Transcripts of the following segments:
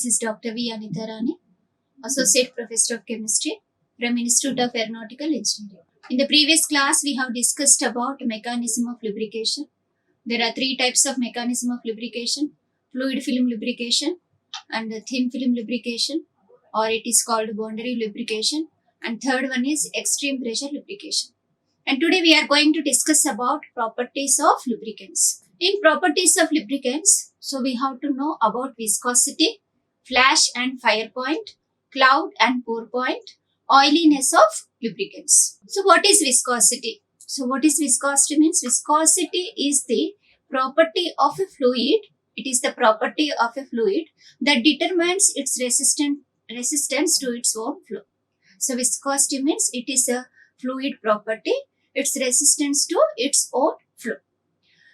This is Dr. V. Anita Rani, Associate Professor of Chemistry from Institute of Aeronautical Engineering. In the previous class, we have discussed about mechanism of lubrication. There are three types of mechanism of lubrication: fluid film lubrication and thin film lubrication, or it is called boundary lubrication. And third one is extreme pressure lubrication. And today we are going to discuss about properties of lubricants. In properties of lubricants, so we have to know about viscosity, flash and fire point, cloud and pour point, oiliness of lubricants. So what is viscosity? So what is viscosity means? Viscosity is the property of a fluid. It is the property of a fluid that determines its resistance to its own flow. So viscosity means it is a fluid property, its resistance to its own flow.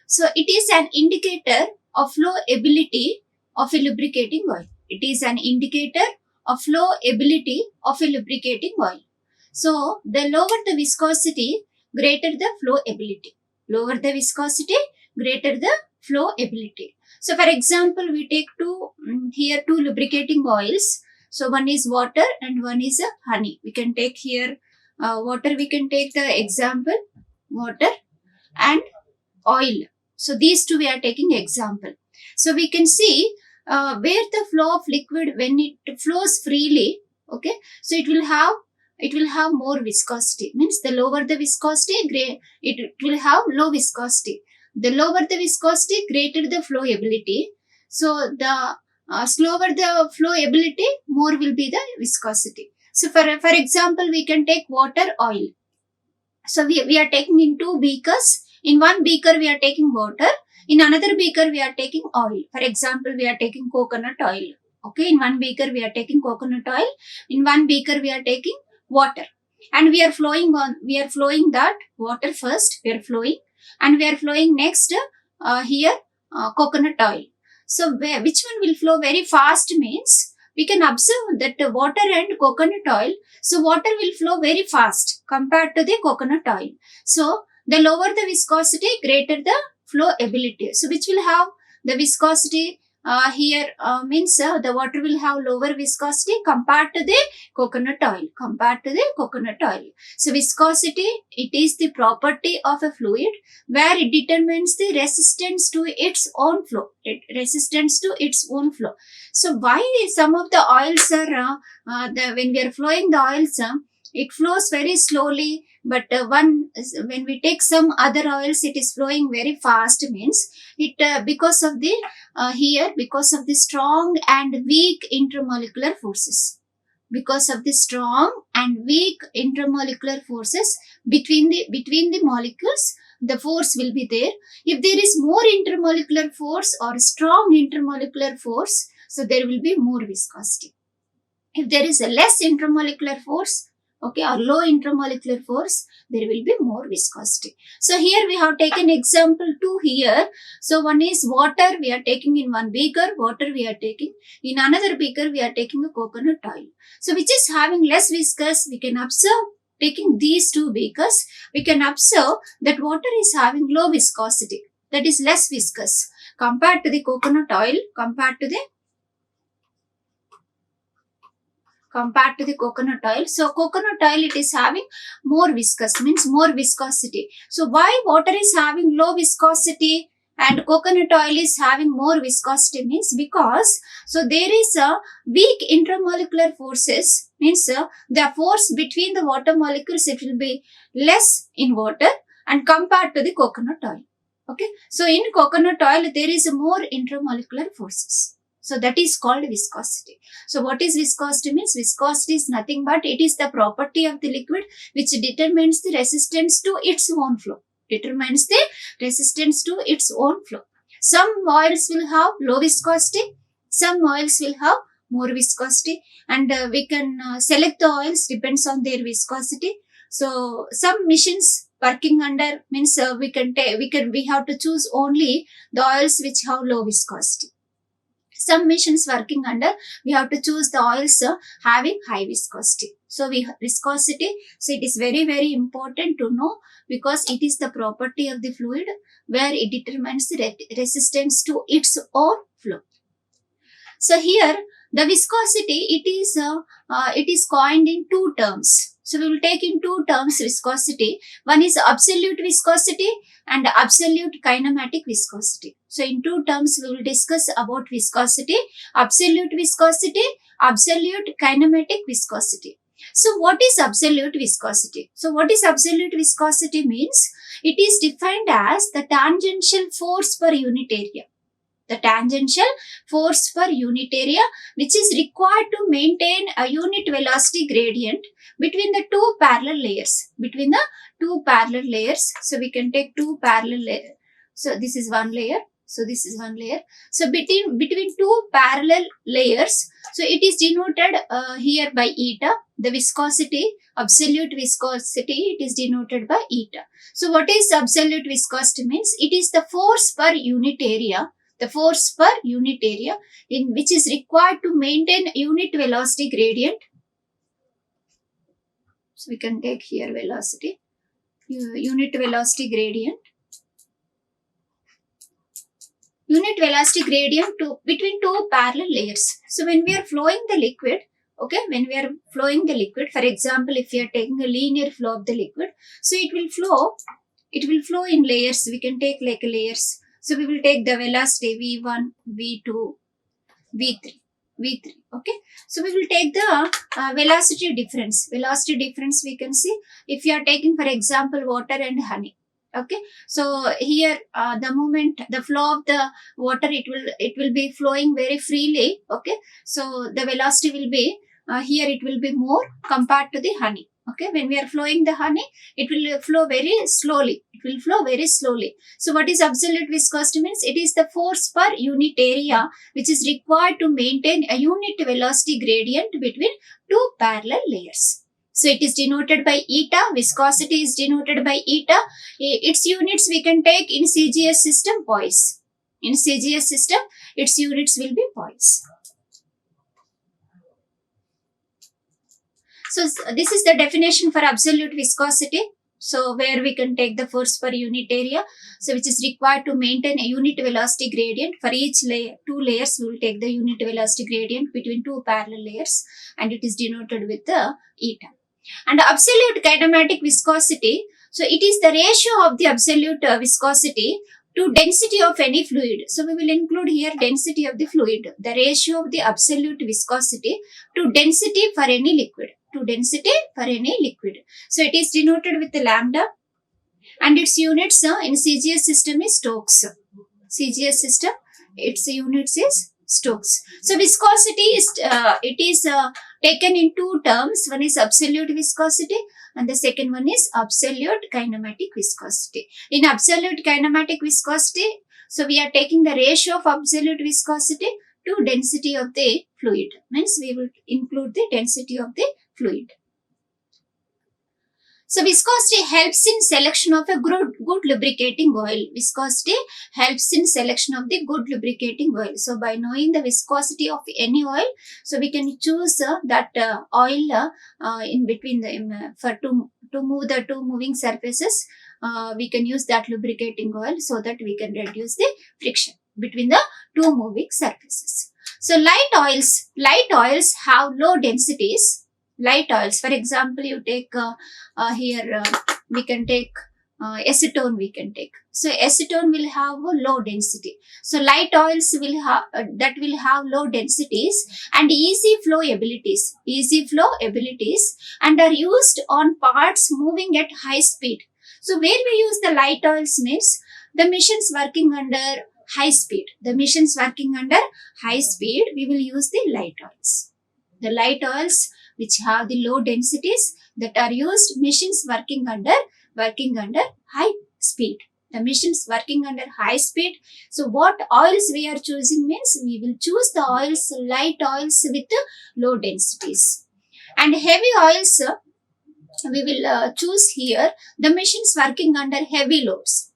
So it is an indicator of flow ability of a lubricating oil. It is an indicator of flow ability of a lubricating oil. So the lower the viscosity, greater the flow ability. Lower the viscosity, greater the flow ability. So for example, we take two lubricating oils. So one is water and one is honey. We can take here water. We can take the example water and oil. So these two we are taking example. So we can see where the flow of liquid, when it flows freely, okay, so it will have more viscosity. Means the lower the viscosity, it will have low viscosity. The lower the viscosity, greater the flow ability. So the slower the flow ability, more will be the viscosity. So for example, we can take water, oil. So we are taking in two beakers. In one beaker we are taking water. In another beaker we are taking oil. For example, we are taking coconut oil. Okay, in one beaker we are taking coconut oil. In one beaker we are taking water. And we are flowing that water first. We are flowing. And we are flowing next coconut oil. So which one will flow very fast means we can observe that water and coconut oil. So water will flow very fast compared to the coconut oil. So the lower the viscosity, greater the flow ability. So which will have the viscosity means the water will have lower viscosity compared to the coconut oil. So viscosity, it is the property of a fluid where it determines the resistance to its own flow. So why some of the oils are when we are flowing the oils, it flows very slowly, but when we take some other oils, it is flowing very fast. Means it because of the strong and weak intermolecular forces. Because of the strong and weak intermolecular forces between the molecules, the force will be there. If there is more intermolecular force or strong intermolecular force, so there will be more viscosity. If there is a less intermolecular force, okay, or low intermolecular force, there will be more viscosity. So here we have taken example 2 here. So one is water, we are taking in one beaker, water we are taking. In another beaker, we are taking a coconut oil. So which is having less viscous, we can observe, taking these two beakers, we can observe that water is having low viscosity, that is less viscous compared to the coconut oil, compared to the coconut oil. So coconut oil, it is having more viscous, means more viscosity. So why water is having low viscosity and coconut oil is having more viscosity means because so there is a weak intermolecular forces, means the force between the water molecules, it will be less in water and compared to the coconut oil. Okay, so in coconut oil there is more intermolecular forces. So that is called viscosity. So what is viscosity means? Viscosity is nothing but it is the property of the liquid which determines the resistance to its own flow. Some oils will have low viscosity, some oils will have more viscosity, and we can select the oils depends on their viscosity. So some machines working under means we have to choose only the oils which have low viscosity. Some machines working under, we have to choose the oils having high viscosity. So viscosity, so it is very, very important to know because it is the property of the fluid where it determines the resistance to its own flow. So here The viscosity, it is coined in two terms. So we will take in two terms viscosity. One is absolute viscosity and absolute kinematic viscosity. So in two terms we will discuss about viscosity, absolute kinematic viscosity. So what is absolute viscosity? So what is absolute viscosity means? It is defined as the tangential force per unit area. The tangential force per unit area which is required to maintain a unit velocity gradient between the two parallel layers. So we can take two parallel layers. So this is one layer. So this is one layer. So between two parallel layers, so it is denoted here by eta. The viscosity, absolute viscosity, it is denoted by eta. So what is absolute viscosity means? It is the force per unit area. The force per unit area in which is required to maintain unit velocity gradient. So we can take here velocity, unit velocity gradient. Unit velocity gradient between two parallel layers. So when we are flowing the liquid, for example, if we are taking a linear flow of the liquid, so it will flow in layers. We can take like layers. So we will take the velocity V1, V2, V3. Okay. So we will take the velocity difference. Velocity difference we can see if you are taking, for example, water and honey. Okay. So here the flow of the water, it will be flowing very freely. Okay. So the velocity will be here it will be more compared to the honey. Okay, when we are flowing the honey, it will flow very slowly. So what is absolute viscosity means? It is the force per unit area which is required to maintain a unit velocity gradient between two parallel layers. So it is denoted by eta. Viscosity is denoted by eta. Its units we can take in CGS system poise. In CGS system, its units will be poise. So this is the definition for absolute viscosity. So where we can take the force per unit area, so which is required to maintain a unit velocity gradient. For each layer, two layers, we will take the unit velocity gradient between two parallel layers, and it is denoted with the eta. And absolute kinematic viscosity, so it is the ratio of the absolute viscosity to density of any fluid. So we will include here density of the fluid, the ratio of the absolute viscosity to density for any liquid. So it is denoted with the lambda, and its units in CGS system is Stokes. CGS system, its units is Stokes. So viscosity is taken in two terms. One is absolute viscosity and the second one is absolute kinematic viscosity. In absolute kinematic viscosity, so we are taking the ratio of absolute viscosity to density of the fluid. Means we will include the density of the fluid. So viscosity helps in selection of a good lubricating oil. Viscosity helps in selection of the good lubricating oil. So by knowing the viscosity of any oil, so we can choose that oil in between to move the two moving surfaces. We can use that lubricating oil so that we can reduce the friction between the two moving surfaces. So light oils have low densities. Light oils, for example, you take we can take acetone. We can take. So acetone will have a low density. So light oils will have low densities and easy flow abilities, and are used on parts moving at high speed. So where we use the light oils means the machines working under high speed. We will use the light oils. The light oils which have the low densities that are used machines working under high speed. The machines working under high speed. So what oils we are choosing means we will choose the light oils with low densities. And heavy oils, we will choose here the machines working under heavy loads.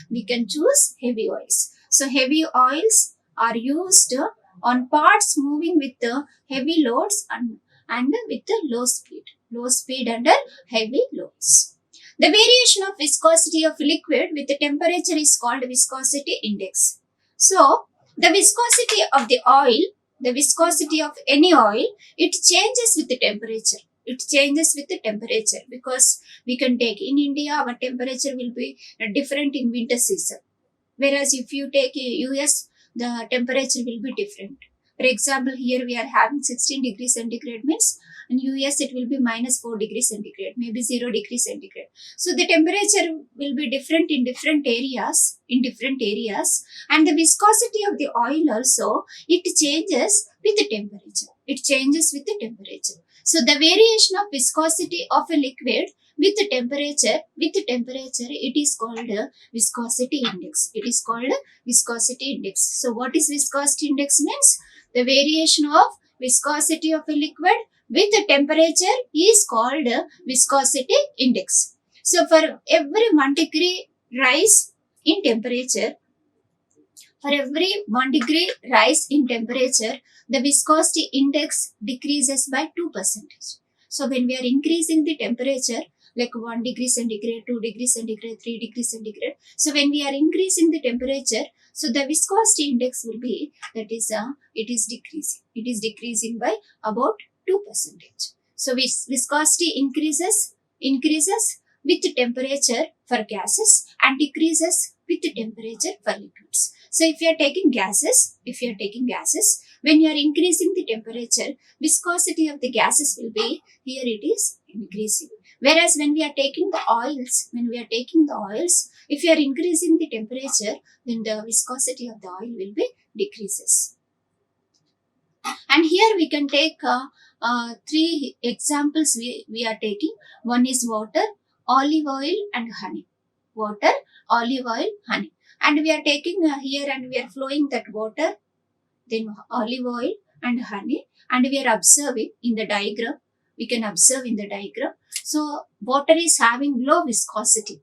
We can choose heavy oils. So heavy oils are used on parts moving with the heavy loads and with the low speed under heavy loads. The variation of viscosity of liquid with the temperature is called viscosity index. So The viscosity of the oil, the viscosity of any oil, it changes with the temperature. It changes with the temperature because we can take in India, our temperature will be different in winter season. Whereas if you take US, the temperature will be different. For example, here we are having 16 degrees centigrade means in US it will be minus 4 degrees centigrade, maybe 0 degrees centigrade. So the temperature will be different in different areas, and the viscosity of the oil also, it changes with the temperature. It changes with the temperature. So the variation of viscosity of a liquid with the temperature, it is called viscosity index. It is called viscosity index. So what is viscosity index means? The variation of viscosity of a liquid with the temperature is called viscosity index. So for every 1 degree rise in temperature, the viscosity index decreases by 2%. So when we are increasing the temperature, like 1 degree centigrade, 2 degrees centigrade, 3 degrees centigrade. So when we are increasing the temperature, so the viscosity index will be, it is decreasing. It is decreasing by about 2%. So viscosity increases with the temperature for gases and decreases with the temperature for liquids. So if you are taking gases, when you are increasing the temperature, viscosity of the gases will be, here it is increasing. Whereas when we are taking the oils, if you are increasing the temperature, then the viscosity of the oil will be decreases. And here we can take 3 examples we are taking. One is water, olive oil and honey. Water, olive oil, honey. And we are taking here and we are flowing that water, then olive oil and honey, and we are observing in the diagram. We can observe in the diagram. So water is having low viscosity.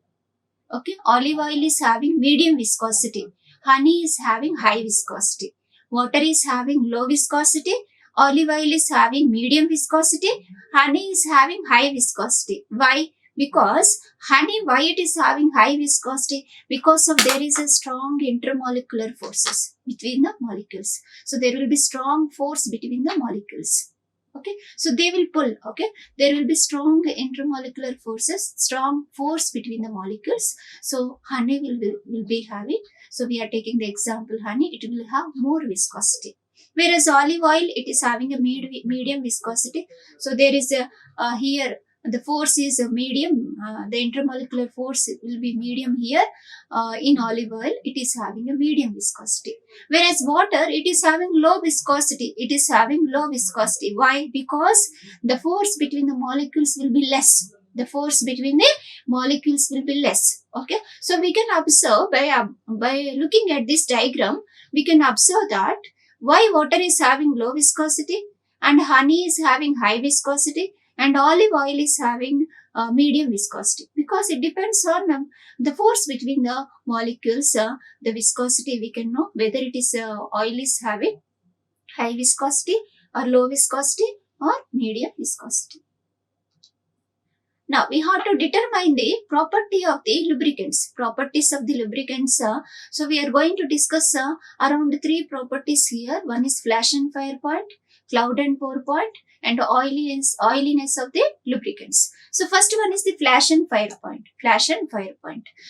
Okay, olive oil is having medium viscosity. Honey is having high viscosity. Water is having low viscosity. Olive oil is having medium viscosity. Honey is having high viscosity. Why? Because honey, why it is having high viscosity? Because of there is a strong intermolecular forces between the molecules. So there will be strong force between the molecules. Okay, so they will pull. Okay, there will be strong intermolecular forces, strong force between the molecules. So honey will be having. So we are taking the example honey. It will have more viscosity. Whereas olive oil, it is having a medium viscosity. So there is a here the force is a medium. The intermolecular force will be medium here. In olive oil, it is having a medium viscosity. Whereas water, it is having low viscosity. Why? Because the force between the molecules will be less. Okay, so we can observe by looking at this diagram, we can observe that why water is having low viscosity and honey is having high viscosity and olive oil is having medium viscosity, because it depends on the force between the molecules. The viscosity, we can know whether it is oil is having high viscosity or low viscosity or medium viscosity. Now we have to determine the property of the lubricants. Properties of the lubricants. So we are going to discuss around 3 properties here. One is flash and fire point, cloud and pour point, and oiliness of the lubricants. So first one is the flash and fire point.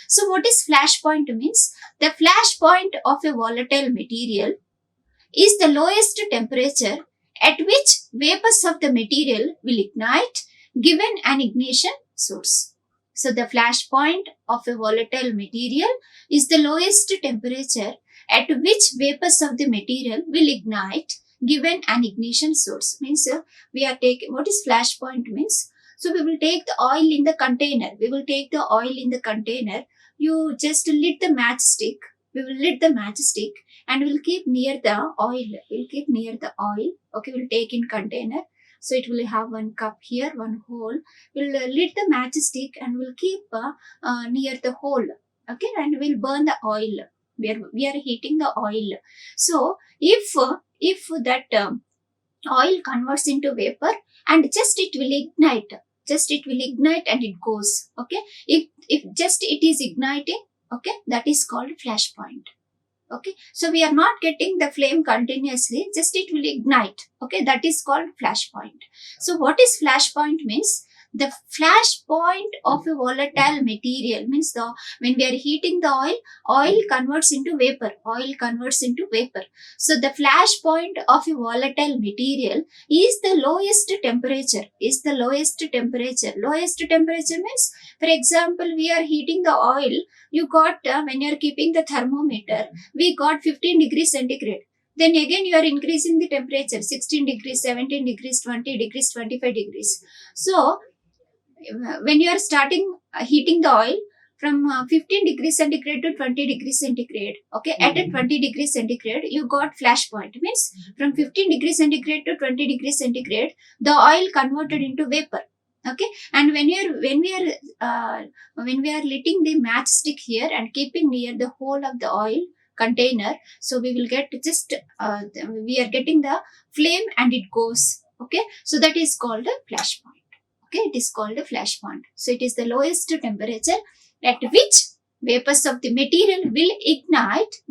So what is flash point means? The flash point of a volatile material is the lowest temperature at which vapors of the material will ignite given an ignition source. So the flash point of a volatile material is the lowest temperature at which vapors of the material will ignite given an ignition source. Means we are taking, what is flash point means? So we will take the oil in the container. You just lit the matchstick. We will lit the matchstick and we'll keep near the oil. Okay, we'll take in container. So it will have one cup here, one hole. We'll lit the matchstick and we'll keep near the hole. Okay, and we'll burn the oil. We are heating the oil. So if that oil converts into vapor and just it will ignite and it goes. Okay, if just it is igniting, okay, that is called flash point. Okay, so we are not getting the flame continuously, just it will ignite. Okay, that is called flash point. So what is flash point means? The flash point of a volatile material means the when we are heating the oil converts into vapor. Oil converts into vapor. So the flash point of a volatile material is the lowest temperature. Is the lowest temperature. Lowest temperature means, for example, we are heating the oil. You got when you are keeping the thermometer, we got 15 degrees centigrade. Then again you are increasing the temperature 16 degrees, 17 degrees, 20 degrees, 25 degrees. So when you are starting heating the oil from 15 degrees centigrade to 20 degrees centigrade, okay, at a 20 degrees centigrade you got flash point, means from 15 degrees centigrade to 20 degrees centigrade the oil converted into vapor. Okay, and when we are lighting the matchstick here and keeping near the hole of the oil container, so we will get just we are getting the flame and it goes. Okay, so that is called a flash point. Okay, it is called a flash point. So it is the lowest temperature at which vapors of the material will ignite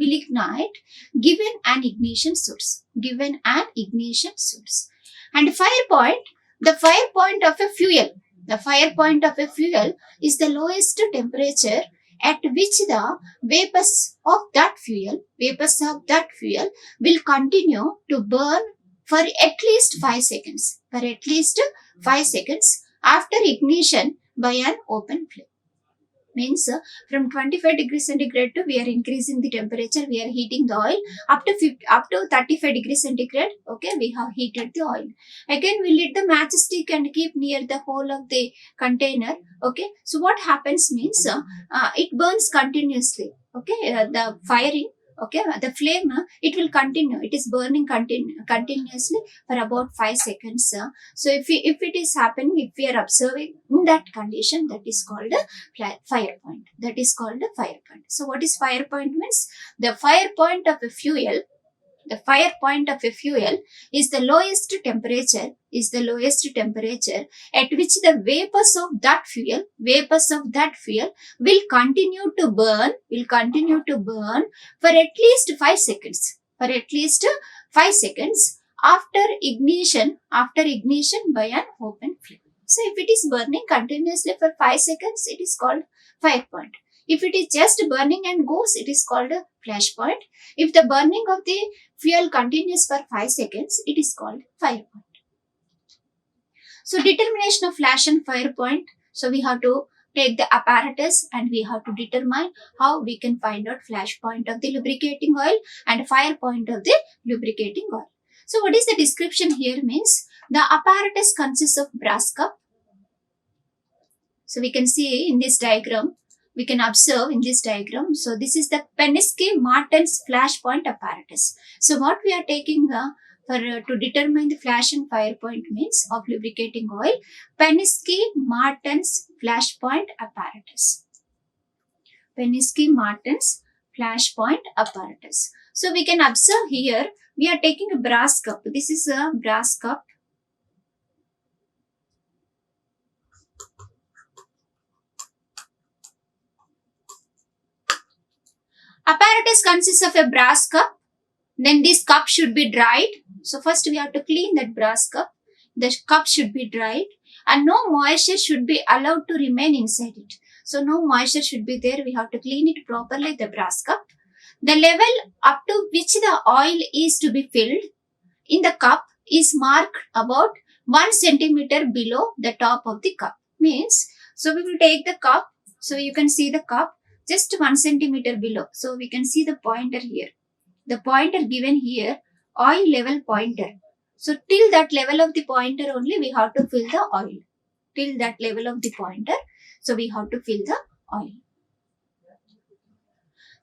given an ignition source. Given an ignition source. And fire point, the fire point of a fuel. The fire point of a fuel is the lowest temperature at which the vapors of that fuel will continue to burn for at least 5 seconds. For at least 5 seconds after ignition by an open flame. Means from 25 degrees centigrade to we are increasing the temperature, we are heating the oil up to 35 degrees centigrade. Okay, we have heated the oil. Again we lit the matchstick and keep near the hole of the container. Okay, so what happens means it burns continuously. Okay, the firing, okay, the flame it will continue, it is burning continuously for about 5 seconds. So if it is happening, if we are observing in that condition, that is called a fire point. That is called a fire point. So what is fire point means? The fire point of a fuel, the fire point of a fuel is the lowest temperature at which the vapors of that fuel will continue to burn for at least 5 seconds, after ignition by an open flame. So if it is burning continuously for 5 seconds, it is called fire point. If it is just burning and goes, it is called a flash point. If the burning of the fuel continues for 5 seconds, it is called fire point. So determination of flash and fire point. So we have to take the apparatus and we have to determine how we can find out flash point of the lubricating oil and fire point of the lubricating oil. So what is the description here means? The apparatus consists of brass cup. So we can see in this diagram, we can observe in this diagram. So this is the Penske-Martens flash point apparatus. So what we are taking to determine the flash and fire point means of lubricating oil, Penske-Martens flash point apparatus. Penske-Martens flash point apparatus. So we can observe here, we are taking a brass cup. This is a brass cup. Apparatus consists of a brass cup. Then this cup should be dried. So first we have to clean that brass cup. The cup should be dried and no moisture should be allowed to remain inside it. So no moisture should be there. We have to clean it properly, the brass cup. The level up to which the oil is to be filled in the cup is marked about 1 centimeter below the top of the cup. Means, so we will take the cup. So you can see the cup just 1 centimeter below. So we can see the pointer here. The pointer given here, oil level pointer. So till that level of the pointer only we have to fill the oil. Till that level of the pointer, so we have to fill the oil.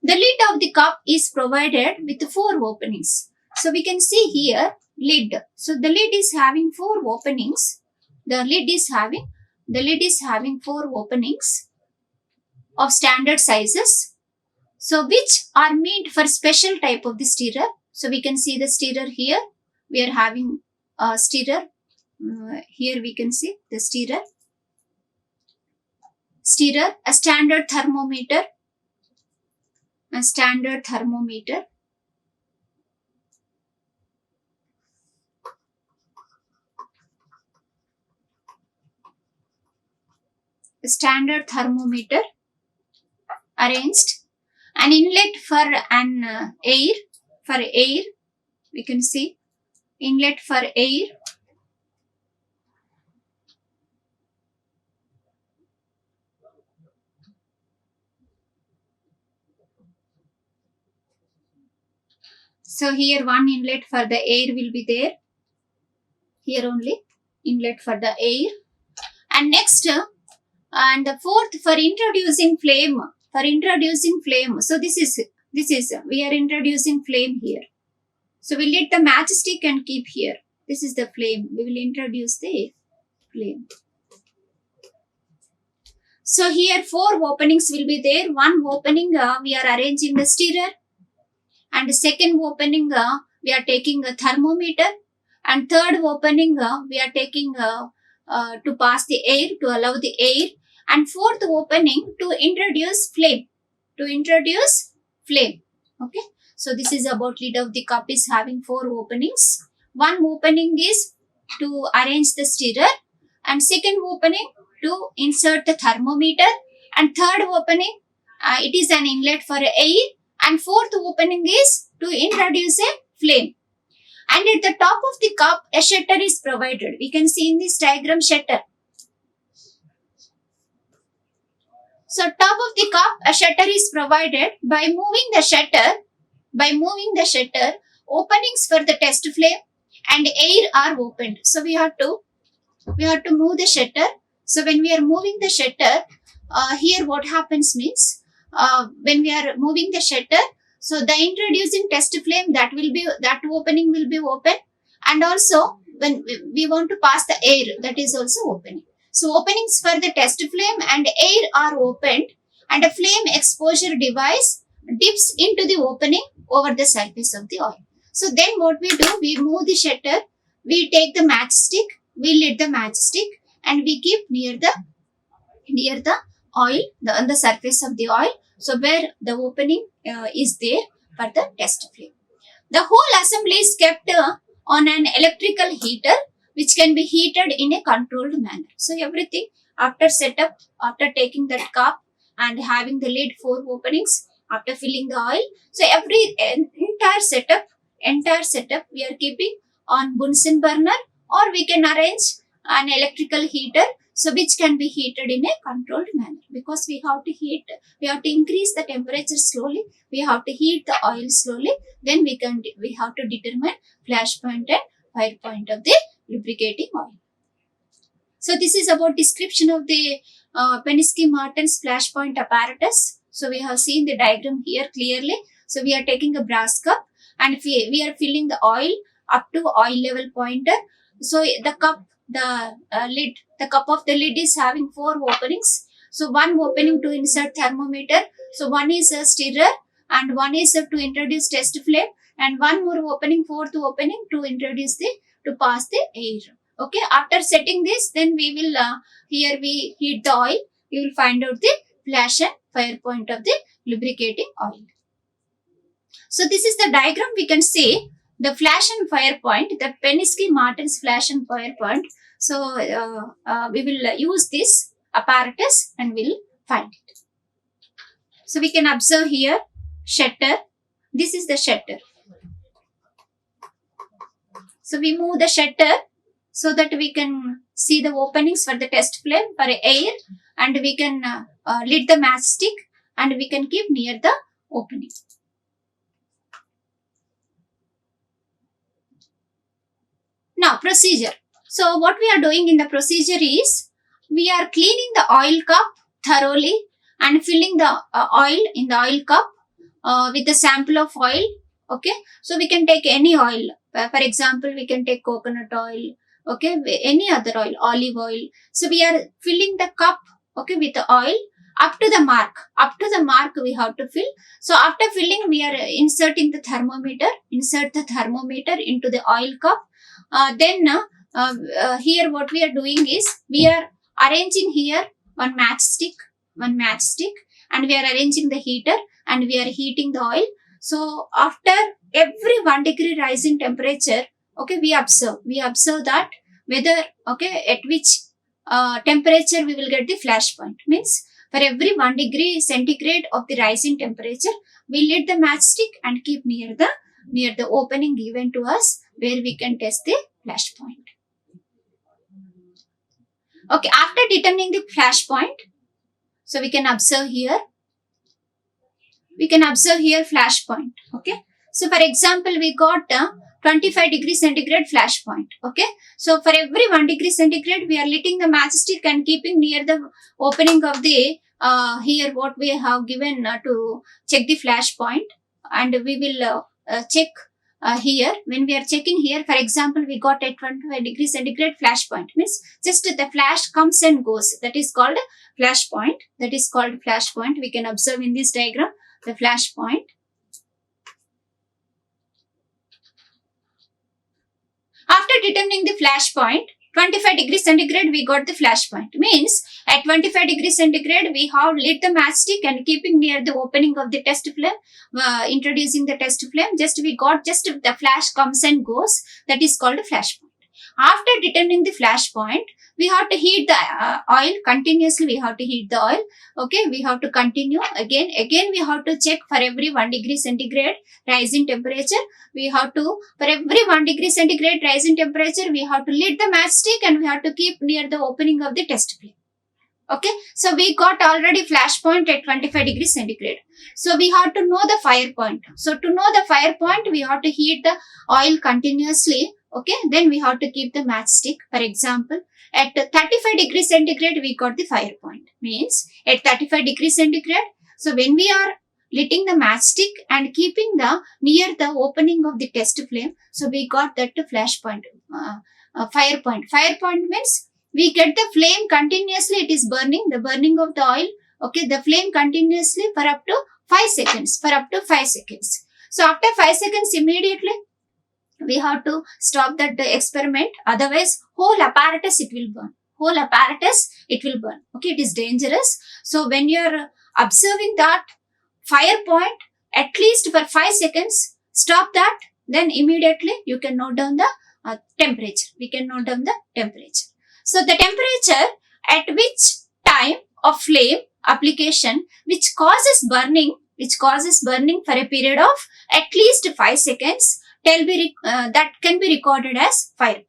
The lid of the cup is provided with 4 openings. So we can see here lid. So the lid is having 4 openings. The lid is having 4 openings of standard sizes. So which are meant for special type of the stirrer. So we can see the stirrer here. We are having a stirrer. Here we can see the stirrer. A standard thermometer. a standard thermometer. A standard thermometer arranged. An inlet for an air, we can see inlet for air. So here one inlet for the air will be there. Here only inlet for the air. And next, and the fourth for introducing flame. So this is we are introducing flame here. So we lit the matchstick and keep here. This is the flame. We will introduce the flame. So here 4 openings will be there. One opening we are arranging the stirrer, and the second opening we are taking a thermometer, and third opening we are taking to pass the air, to allow the air, and fourth opening to introduce flame. Okay. So this is about lid of the cup is having 4 openings. One opening is to arrange the stirrer, and second opening to insert the thermometer, and third opening it is an inlet for air, and fourth opening is to introduce a flame. And at the top of the cup a shutter is provided. We can see in this diagram shutter. So top of the cup a shutter is provided. By moving the shutter, openings for the test flame and air are opened. So we have to move the shutter. So when we are moving the shutter, here what happens means, when we are moving the shutter, so the introducing test flame, that opening will be open, and also when we want to pass the air, that is also opening. So openings for the test flame and air are opened, and a flame exposure device dips into the opening over the surface of the oil. So then what we do, we move the shutter, we take the matchstick, we lit the matchstick, and we keep near the oil, on the surface of the oil, so where the opening is there for the test flame. The whole assembly is kept on an electrical heater, which can be heated in a controlled manner. So everything after setup, after taking that cup and having the lid 4 openings, after filling the oil, so entire setup we are keeping on Bunsen burner, or we can arrange an electrical heater, so which can be heated in a controlled manner, because we have to increase the temperature slowly, we have to heat the oil slowly, then we have to determine flash point and fire point of the lubricating oil. So this is about description of the Penske Martin's flash point apparatus. So we have seen the diagram here clearly. So we are taking a brass cup, and we are filling the oil up to oil level pointer. So the cup of the lid is having 4 openings. So one opening to insert thermometer, so one is a stirrer, and one is to introduce test flame, and one more opening, fourth opening to pass the air. Okay, after setting this, then we will here we heat the oil, we will find out the flash and fire point of the lubricating oil. So this is the diagram. We can see the flash and fire point, the Penske Martin's flash and fire point. So we will use this apparatus and we'll find it. So we can observe here shutter. This is the shutter. So we move the shutter so that we can see the openings for the test flame for air, and we can lit the matchstick and we can keep near the opening. Now procedure. So what we are doing in the procedure is, we are cleaning the oil cup thoroughly and filling the oil in the oil cup with a sample of oil. Okay, so we can take any oil. For example, we can take coconut oil. Okay, any other oil, olive oil. So we are filling the cup, okay, with the oil up to the mark. Up to the mark we have to fill. So after filling, we are inserting the thermometer. Insert the thermometer into the oil cup. Then here what we are doing is, we are arranging here one matchstick, and we are arranging the heater, and we are heating the oil. So after every 1 degree rise in temperature, okay, we observe that whether, okay, at which temperature we will get the flash point. Means for every 1 degree centigrade of the rise in temperature, we lit the matchstick and keep near the opening given to us where we can test the flash point. Okay, after determining the flash point, so we can observe here. We can observe here flash point. Okay, so for example, we got 25 degree centigrade flash point. Okay, so for every 1 degree centigrade, we are lighting the matchstick and keeping near the opening of the here what we have given to check the flash point, and we will check here. When we are checking here, for example, we got a 25 degree centigrade flash point. Means just the flash comes and goes. That is called flash point. That is called flash point. We can observe in this diagram the flash point. After determining the flash point, 25 degree centigrade, we got the flash point. Means at 25 degree centigrade, we have lit the matchstick and keeping near the opening of the test flame, introducing the test flame. We got the flash comes and goes. That is called a flash point. After determining the flash point, we have to heat the oil continuously. We have to heat the oil. Okay, we have to continue again. We have to check for every 1 degree centigrade rise in temperature. We have to, for every 1 degree centigrade rise in temperature, we have to lit the matchstick and we have to keep near the opening of the test flame. Okay, so we got already flash point at 25 degrees centigrade. So we have to know the fire point. So to know the fire point, we have to heat the oil continuously. Okay, then we have to keep the matchstick. For example, at 35 degrees centigrade, we got the fire point. Means at 35 degrees centigrade, so when we are lighting the matchstick and keeping near the opening of the test flame, so we got that flash point, fire point. Fire point means we get the flame continuously, it is burning, the burning of the oil. Okay, the flame continuously for up to 5 seconds, So after 5 seconds, immediately we have to stop that experiment. Otherwise, whole apparatus it will burn. Okay, it is dangerous. So when you are observing that fire point, at least for 5 seconds, stop that. Then immediately you can note down the temperature. We can note down the temperature. So the temperature at which time of flame application which causes burning for a period of at least 5 seconds, that can be recorded as fire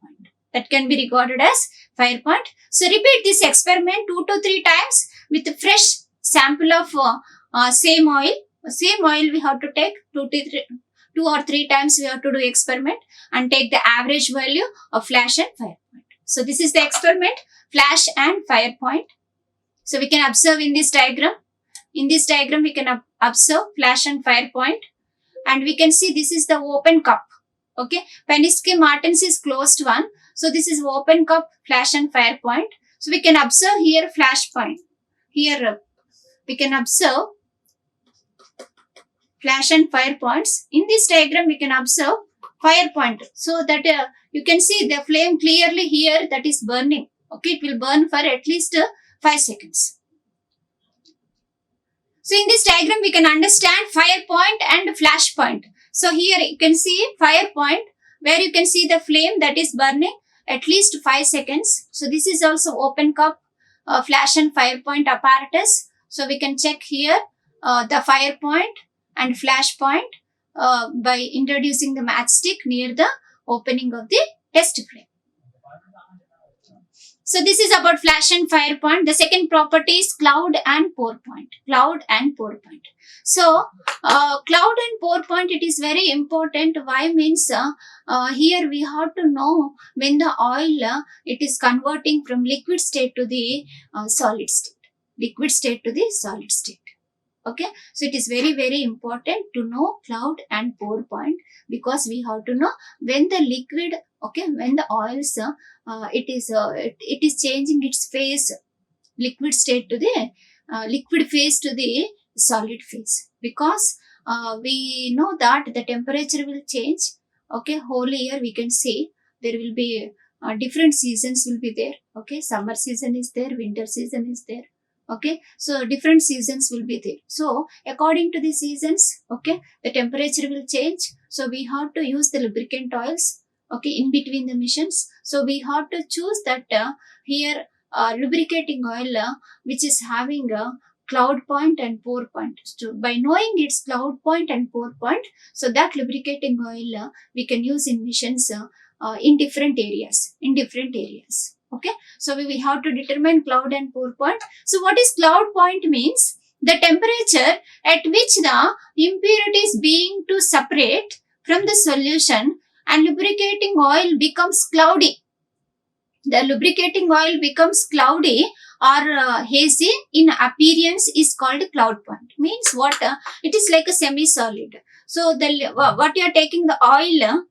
point. So repeat this experiment 2 to 3 times with a fresh sample of same oil. We have to take 2 or 3 times we have to do experiment and take the average value of flash and fire point. So this is the experiment, flash and fire point. So we can observe in this diagram. In this diagram, we can observe flash and fire point. And we can see this is the open cup. Okay, Penske Martens is closed one. So this is open cup, flash and fire point. So we can observe here flash point. Here we can observe flash and fire points. In this diagram, we can observe fire point. So that you can see the flame clearly here, that is burning. Okay, it will burn for at least 5 seconds. So in this diagram, we can understand fire point and flash point. So here you can see fire point where you can see the flame that is burning at least 5 seconds. So this is also open cup flash and fire point apparatus. So we can check here the fire point and flash point by introducing the matchstick near the opening of the test flame. So this is about flash and fire point. The second property is cloud and pour point. So cloud and pour point, it is very important. Why means here we have to know when the oil it is converting from liquid state to the solid state. Okay, so it is very, very important to know cloud and pour point, because we have to know when the liquid, okay, when the oils, it is changing its phase, liquid state to the liquid phase to the solid phase, because we know that the temperature will change. Okay, whole year we can see there will be different seasons will be there. Okay, summer season is there, winter season is there. Okay, so different seasons will be there. So according to the seasons, okay, the temperature will change. So we have to use the lubricant oils, okay, in between the missions. So we have to choose that here lubricating oil which is having a cloud point and pour point. So by knowing its cloud point and pour point, so that lubricating oil we can use in missions in different areas, okay. So we have to determine cloud and pour point. So what is cloud point means? The temperature at which the impurities being to separate from the solution and lubricating oil becomes cloudy. The lubricating oil becomes cloudy or hazy in appearance is called cloud point. Means what? It is like a semi-solid. So what you are taking the oil,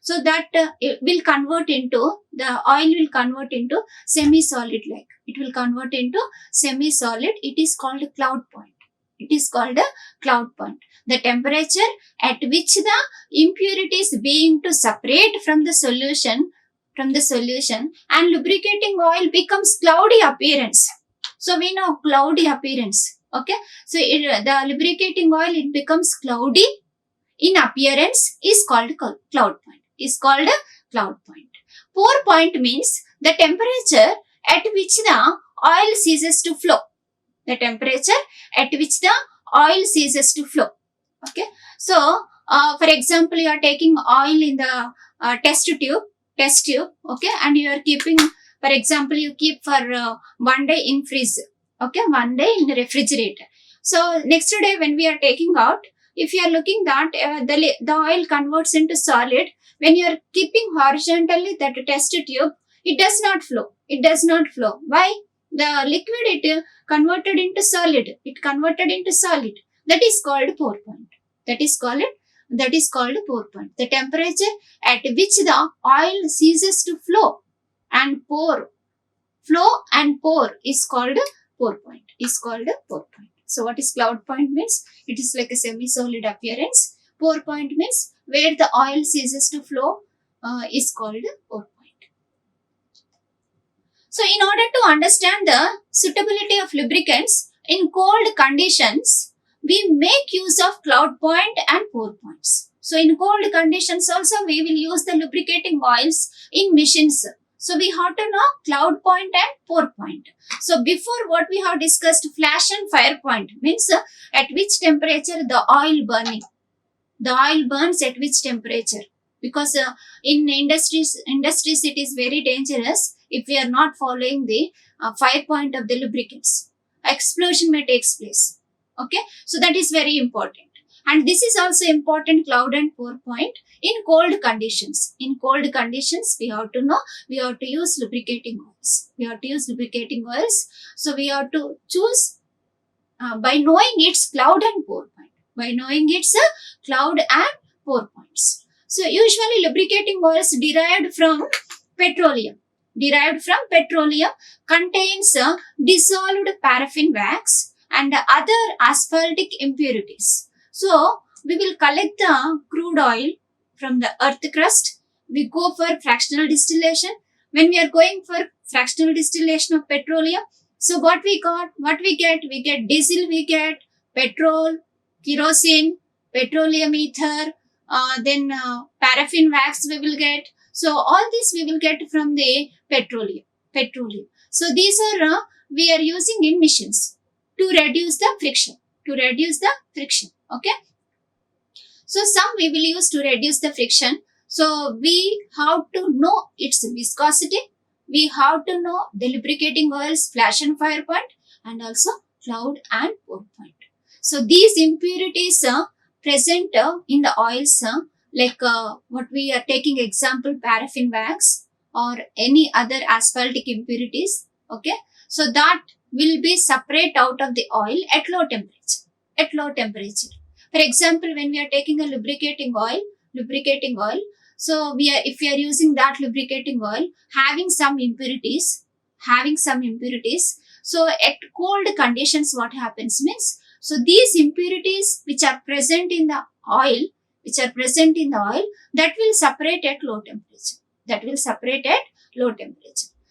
so that it will convert into, the oil will convert into semi-solid, like it will convert into semi-solid. It is called cloud point. It is called a cloud point. The temperature at which the impurities being to separate from the solution and lubricating oil becomes cloudy appearance. So we know cloudy appearance. Okay. So the lubricating oil, it becomes cloudy in appearance is called cloud point. Is called cloud point. Pour point means the temperature at which the oil ceases to flow. The temperature at which the oil ceases to flow. Okay. So for example, you are taking oil in the test tube, okay, and you are keeping, for example, you keep for 1 day in freeze, okay, 1 day in the refrigerator. So next day when we are taking out, if you are looking that the oil converts into solid, when you are keeping horizontally that test tube, it does not flow. It does not flow. Why? The liquid, it converted into solid. It converted into solid. That is called pour point. That is called pour point. The temperature at which the oil ceases to flow and pour is called pour point. Is called pour point. So what is cloud point means? It is like a semi-solid appearance. Pour point means where the oil ceases to flow is called pour point. So in order to understand the suitability of lubricants in cold conditions, we make use of cloud point and pour points. So in cold conditions also we will use the lubricating oils in machines. So we have to know cloud point and pour point. So before, what we have discussed, flash and fire point means at which temperature the oil burning. The oil burns at which temperature? Because in industries it is very dangerous if we are not following the fire point of the lubricants. Explosion may take place. Okay, so that is very important. And this is also important, cloud and pour point, in cold conditions. In cold conditions, we have to know, we have to use lubricating oils. We have to use lubricating oils. So we have to choose by knowing its cloud and pour point. By knowing its cloud and pour points. So usually lubricating oils derived from petroleum. Contains dissolved paraffin wax and other asphaltic impurities. So we will collect the crude oil from the earth crust. We go for fractional distillation. When we are going for fractional distillation of petroleum, so what we get? We get diesel, we get petrol, kerosene, petroleum ether, then paraffin wax we will get. So all this we will get from the petroleum. So these are we are using in machines to reduce the friction. Okay. So some we will use to reduce the friction. So we have to know its viscosity. We have to know the lubricating oils, flash and fire point, and also cloud and pour point. So these impurities present in the oils, like what we are taking example, paraffin wax or any other asphaltic impurities. Okay, so that will be separate out of the oil at low temperature. For example, when we are taking a lubricating oil, so if we are using that lubricating oil having some impurities, so at cold conditions what happens means, so these impurities which are present in the oil, that will separate at low temperature.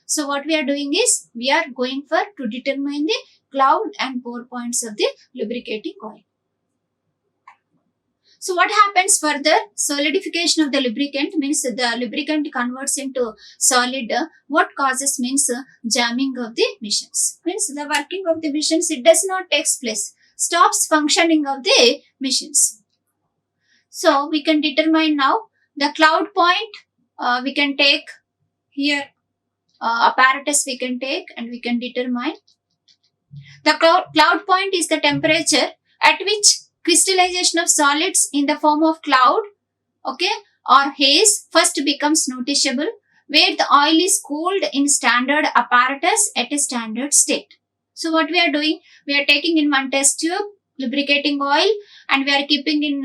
So what we are doing is, we are going for to determine the cloud and pour points of the lubricating oil. So what happens further? Solidification of the lubricant means the lubricant converts into solid. What causes means jamming of the machines. Means the working of the machines, it does not take place. Stops functioning of the machines. So we can determine now the cloud point. We can take here apparatus we can take, and we can determine the cloud point is the temperature at which crystallization of solids in the form of cloud, okay, or haze first becomes noticeable, where the oil is cooled in standard apparatus at a standard state. So what we are doing, we are taking in one test tube lubricating oil, and we are keeping in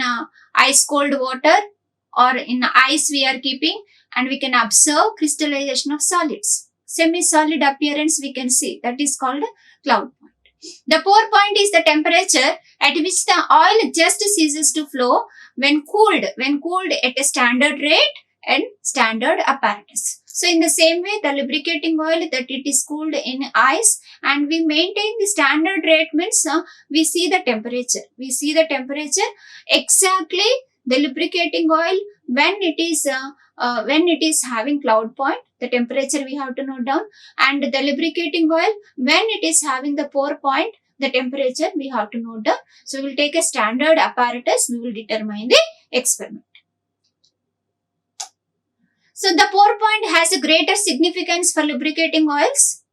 ice cold water, or in ice we are keeping, and we can observe crystallization of solids. Semi-solid appearance we can see, that is called cloud point. The pour point is the temperature at which the oil just ceases to flow when cooled at a standard rate and standard apparatus. So in the same way, the lubricating oil that it is cooled in ice, and we maintain the standard rate means we see the temperature. We see the temperature exactly the lubricating oil when it is having cloud point, the temperature we have to note down, and the lubricating oil when it is having the pour point, the temperature we have to note down. So we will take a standard apparatus, we will determine the experiment. So the pour point has a greater significance for lubricating oils.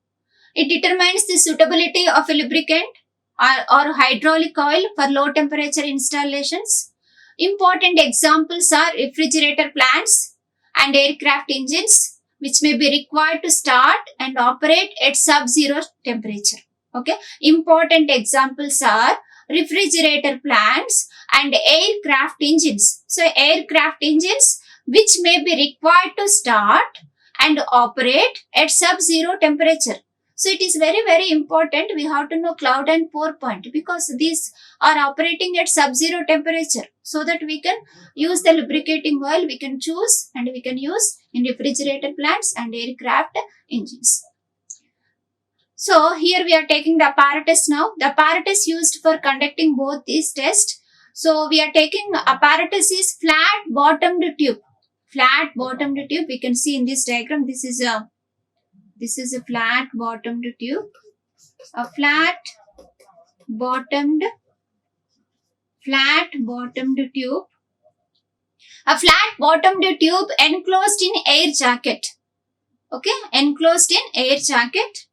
It determines the suitability of a lubricant or hydraulic oil for low temperature installations. Important examples are refrigerator plants and aircraft engines, which may be required to start and operate at sub-zero temperature. Okay. Important examples are refrigerator plants and aircraft engines. So aircraft engines which may be required to start and operate at sub-zero temperature. So it is very, very important. We have to know cloud and pour point, because these are operating at sub-zero temperature, so that we can use the lubricating oil, we can choose and we can use in refrigerator plants and aircraft engines. So here we are taking the apparatus now. The apparatus used for conducting both these tests. So we are taking apparatus is flat bottomed tube. Flat bottomed tube. We can see in this diagram, this is a flat bottomed tube. A flat bottomed tube. A flat bottomed tube enclosed in air jacket. Okay, enclosed in air jacket.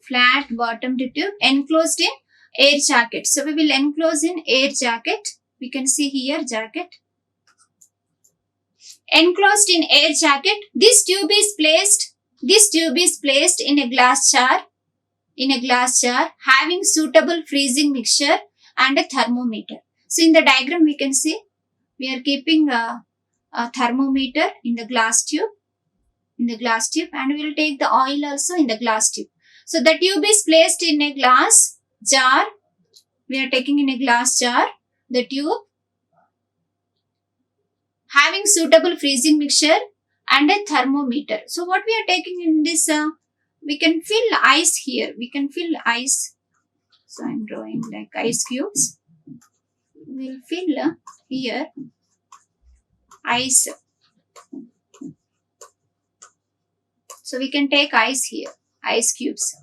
Flat bottomed tube enclosed in air jacket. So we will enclose in air jacket. We can see here jacket. Enclosed in air jacket. This tube is placed in a glass jar. Having suitable freezing mixture and a thermometer. So in the diagram we can see we are keeping a thermometer in the glass tube. And we will take the oil also in the glass tube. So the tube is placed in a glass jar. We are taking in a glass jar the tube, having suitable freezing mixture and a thermometer. So what we are taking in this, we can fill ice here. We can fill ice. So I am drawing like ice cubes. We will fill here ice. So we can take ice here, ice cubes.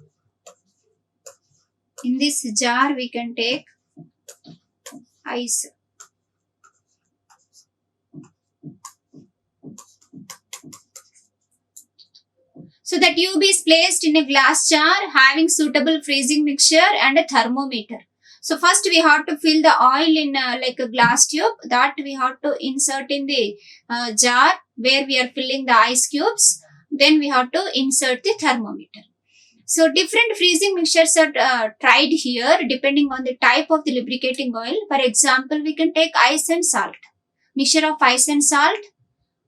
In this jar we can take ice. So the tube is placed in a glass jar having suitable freezing mixture and a thermometer. So first we have to fill the oil in like a glass tube, that we have to insert in the jar where we are filling the ice cubes. Then we have to insert the thermometer. So different freezing mixtures are tried here depending on the type of the lubricating oil. For example, we can take ice and salt, mixture of ice and salt,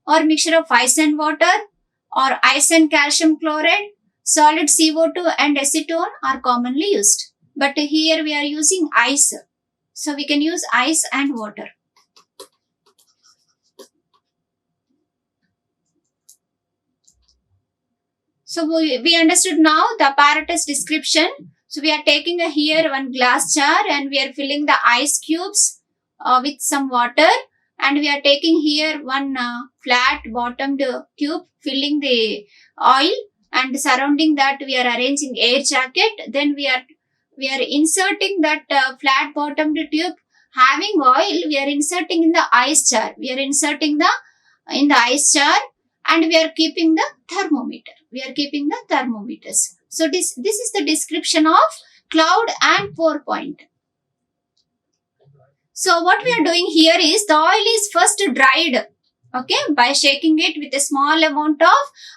or mixture of ice and water, or ice and calcium chloride, solid CO2 and acetone are commonly used. But here we are using ice. So we can use ice and water. So we understood now the apparatus description. So we are taking here one glass jar and we are filling the ice cubes with some water, and we are taking here one flat bottomed tube filling the oil, and surrounding that we are arranging air jacket. Then we are inserting that flat bottomed tube having oil. We are inserting in the ice jar. We are inserting in the ice jar, and we are keeping the thermometer. We are keeping the thermometers. So this is the description of cloud and pour point. So what we are doing here is the oil is first dried, okay, by shaking it with a small amount of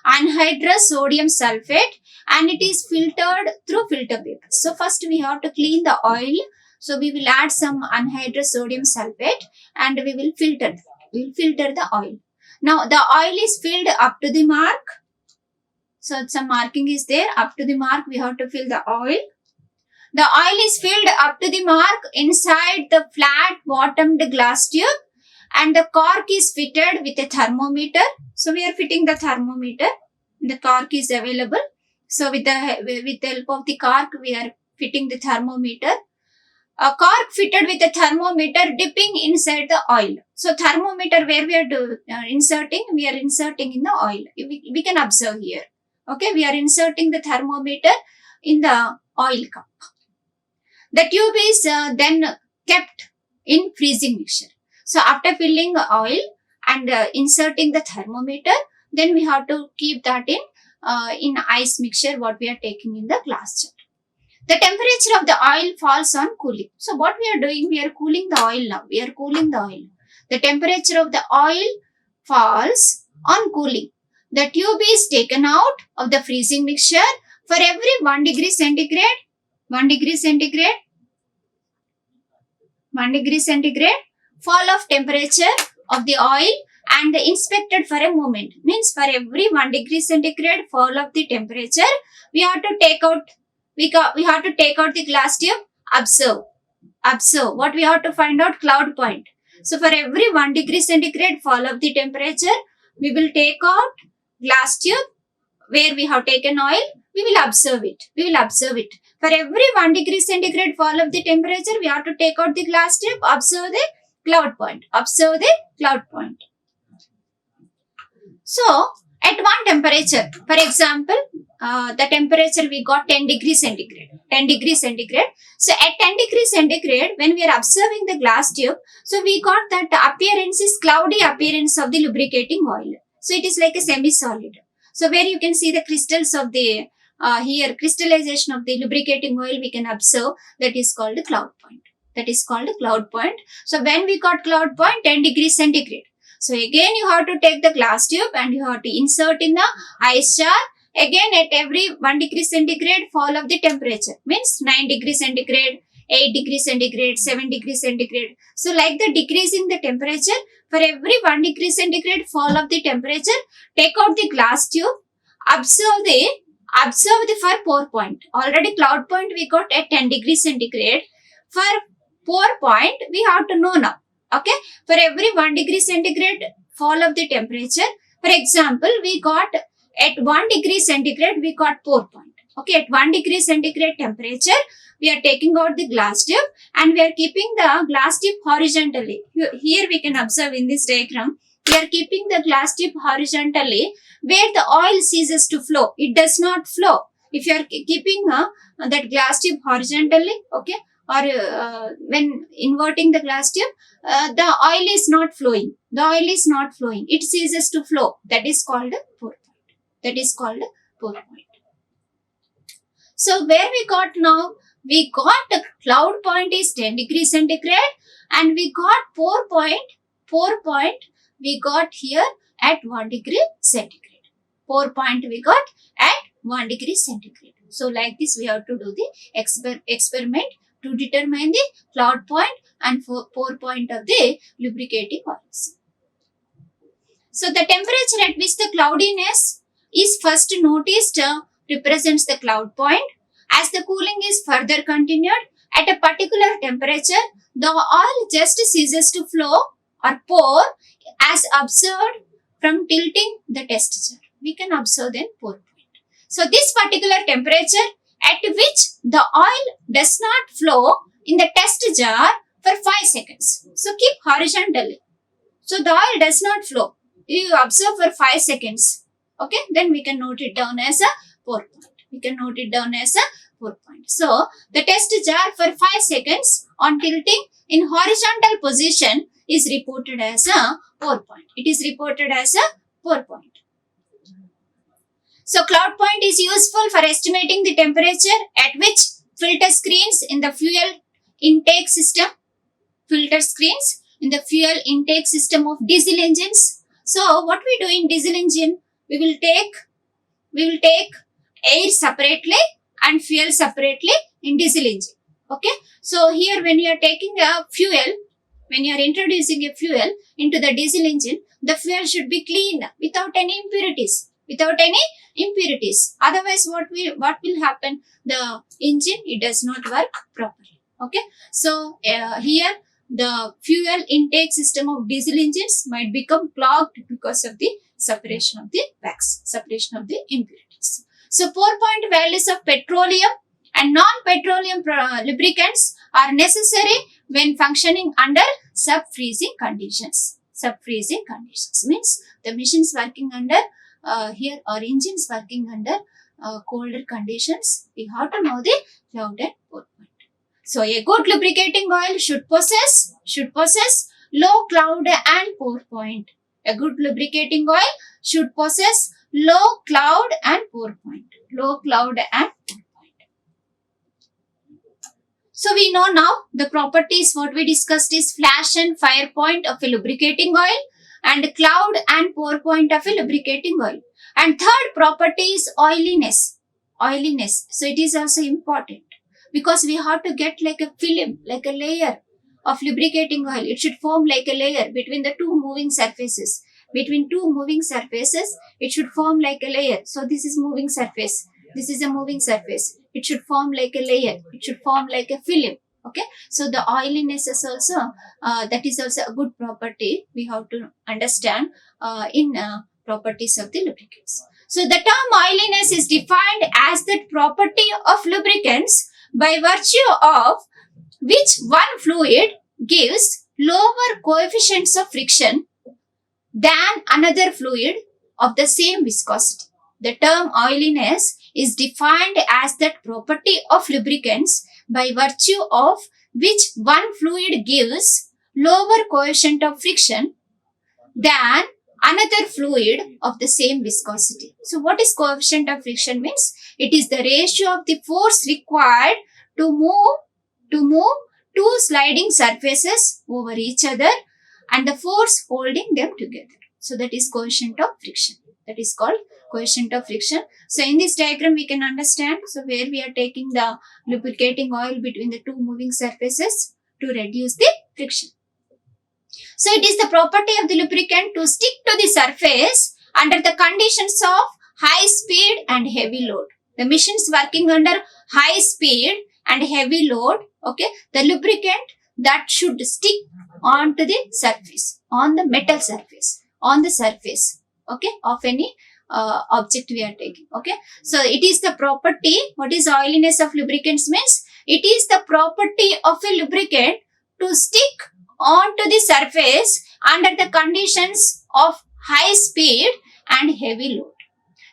anhydrous sodium sulfate, and it is filtered through filter paper. So first we have to clean the oil. So we will add some anhydrous sodium sulfate and we will filter. We will filter the oil. Now the oil is filled up to the mark. So some marking is there. Up to the mark we have to fill the oil. The oil is filled up to the mark inside the flat bottomed glass tube, and the cork is fitted with a thermometer. So we are fitting the thermometer. The cork is available. So with the help of the cork we are fitting the thermometer. A cork fitted with a thermometer dipping inside the oil. So thermometer where we are inserting, we are inserting in the oil. We can observe here. Okay, we are inserting the thermometer in the oil cup. The tube is then kept in freezing mixture. So after filling oil and inserting the thermometer, then we have to keep that in ice mixture what we are taking in the glass jar. The temperature of the oil falls on cooling. So what we are doing, we are cooling the oil now. We are cooling the oil. The temperature of the oil falls on cooling. The tube is taken out of the freezing mixture. For every 1 degree centigrade, 1 degree centigrade, 1 degree centigrade fall of temperature of the oil and inspected for a moment. Means for every 1 degree centigrade fall of the temperature, we have to take out the glass tube. Observe. What we have to find out? Cloud point. So for every 1 degree centigrade fall of the temperature, we will take out glass tube where we have taken oil. We will observe it. For every 1 degree centigrade fall of the temperature, we have to take out the glass tube. Observe the cloud point. So at one temperature, for example, the temperature we got 10 degree centigrade. So at 10 degree centigrade, when we are observing the glass tube, so we got that appearance is cloudy appearance of the lubricating oil. So it is like a semi-solid. So where you can see the crystals of the here crystallization of the lubricating oil, we can observe, that is called a cloud point. So when we got cloud point, 10 degree centigrade. So again you have to take the glass tube and you have to insert in the ice jar. Again at every 1 degree centigrade fall of the temperature, means 9 degree centigrade, 8 degree centigrade, 7 degree centigrade. So like the decreasing the temperature, for every 1 degree centigrade fall of the temperature, take out the glass tube, observe the for pour point. Already cloud point we got at 10 degree centigrade. For pour point we have to know now. Okay, for every 1 degree centigrade fall of the temperature, for example, we got at 1 degree centigrade we got pour point. Okay, at 1 degree centigrade temperature, we are taking out the glass tube and we are keeping the glass tube horizontally. Here we can observe in this diagram, we are keeping the glass tube horizontally where the oil ceases to flow. It does not flow. If you are keeping that glass tube horizontally, okay, or when inverting the glass tube, the oil is not flowing. It ceases to flow. That is called pour point. So where we got now? We got the cloud point is 10 degree centigrade and we got pour point we got here at 1 degree centigrade. Pour point we got at 1 degree centigrade. So like this we have to do the experiment to determine the cloud point and pour point of the lubricating oils. So the temperature at which the cloudiness is first noticed represents the cloud point. As the cooling is further continued, at a particular temperature, the oil just ceases to flow or pour as observed from tilting the test jar. We can observe then pour point. So this particular temperature at which the oil does not flow in the test jar for 5 seconds. So keep horizontally. So the oil does not flow. You observe for 5 seconds. Okay, then we can note it down as a pour point. So the test jar for 5 seconds on tilting in horizontal position is reported as a pour point. It is reported as a pour point. So cloud point is useful for estimating the temperature at which filter screens in the fuel intake system of diesel engines. So what we do in diesel engine, we will take air separately and fuel separately in diesel engine. Okay. So here when you are taking a fuel, when you are introducing a fuel into the diesel engine, the fuel should be clean without any impurities. Otherwise, what will happen? The engine, it does not work properly. Okay. So here the fuel intake system of diesel engines might become clogged because of the separation of the wax, separation of the impurities. So pour point values of petroleum and non-petroleum lubricants are necessary when functioning under sub-freezing conditions. Sub-freezing conditions means the machines working under here or engines working under colder conditions. We have to know the cloud and pour point. So a good lubricating oil should possess low cloud and pour point. A good lubricating oil should possess low cloud and pour point. So we know now the properties what we discussed is flash and fire point of a lubricating oil and cloud and pour point of a lubricating oil. And third property is oiliness. So it is also important because we have to get like a film, like a layer of lubricating oil. It should form like a layer between the two moving surfaces. It should form like a layer. So this is moving surface. This is a moving surface. It should form like a layer. It should form like a film. Okay. So the oiliness is also, that is also a good property we have to understand in properties of the lubricants. So the term oiliness is defined as that property of lubricants by virtue of which one fluid gives lower coefficients of friction than another fluid of the same viscosity. The term oiliness is defined as that property of lubricants by virtue of which one fluid gives lower coefficient of friction than another fluid of the same viscosity. So what is coefficient of friction means? It is the ratio of the force required to move two sliding surfaces over each other and the force holding them together. So that is coefficient of friction. That is called coefficient of friction. So in this diagram we can understand. So where we are taking the lubricating oil between the two moving surfaces to reduce the friction. So it is the property of the lubricant to stick to the surface under the conditions of high speed and heavy load. The machines working under high speed and heavy load, okay, the lubricant that should stick onto the surface, on the metal surface, on the surface, okay, of any object we are taking, okay. So it is the property, what is oiliness of lubricants means? It is the property of a lubricant to stick onto the surface under the conditions of high speed and heavy load.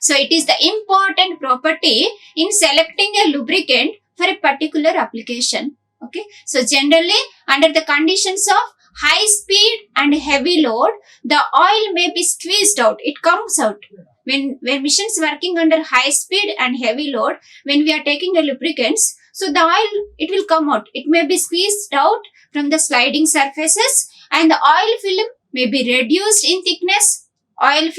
So it is the important property in selecting a lubricant for a particular application. Okay. So generally under the conditions of high speed and heavy load, the oil may be squeezed out. It comes out. When machines working under high speed and heavy load, when we are taking the lubricants, so the oil, it will come out. It may be squeezed out from the sliding surfaces and the oil film may be reduced in thickness. With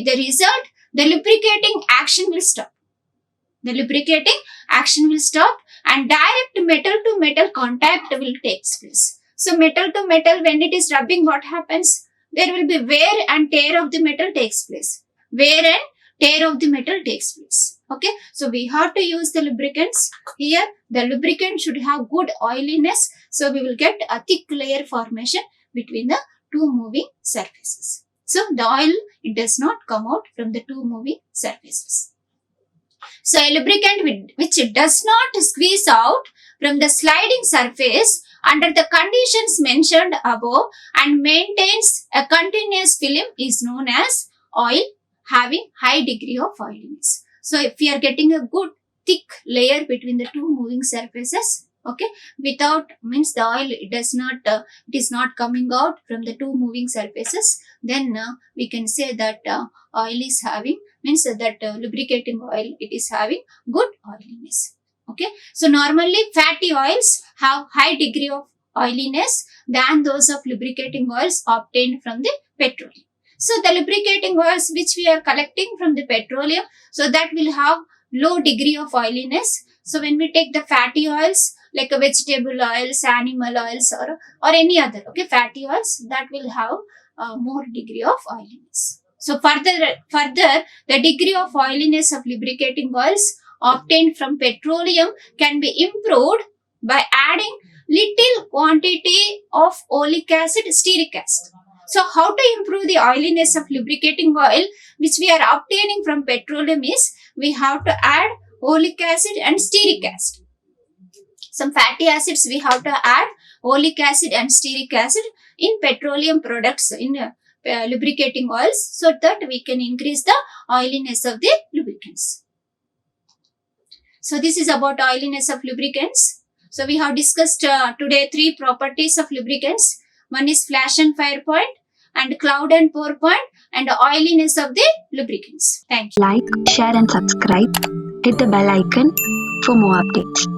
the result, the lubricating action will stop. And direct metal to metal contact will take place. So metal to metal, when it is rubbing, what happens? There will be wear and tear of the metal takes place. Okay. So we have to use the lubricants. Here, the lubricant should have good oiliness. So we will get a thick layer formation between the two moving surfaces. So the oil, it does not come out from the two moving surfaces. So a lubricant which does not squeeze out from the sliding surface under the conditions mentioned above and maintains a continuous film is known as oil having high degree of oiliness. So if we are getting a good thick layer between the two moving surfaces, okay, without means the oil it is not coming out from the two moving surfaces, then we can say that oil is having means that lubricating oil it is having good oiliness. Okay, so normally fatty oils have high degree of oiliness than those of lubricating oils obtained from the petroleum. So the lubricating oils which we are collecting from the petroleum, so that will have low degree of oiliness. So when we take the fatty oils like a vegetable oils, animal oils, or any other fatty oils, that will have more degree of oiliness. So further, the degree of oiliness of lubricating oils obtained from petroleum can be improved by adding little quantity of oleic acid, stearic acid. So how to improve the oiliness of lubricating oil which we are obtaining from petroleum is we have to add oleic acid and stearic acid. Some fatty acids we have to add oleic acid and stearic acid in petroleum products, in lubricating oils, so that we can increase the oiliness of the lubricants. So this is about oiliness of lubricants. So we have discussed today 3 properties of lubricants. One is flash and fire point, and cloud and pour point, and oiliness of the lubricants. Thank you. Like, share and subscribe. Hit the bell icon for more updates.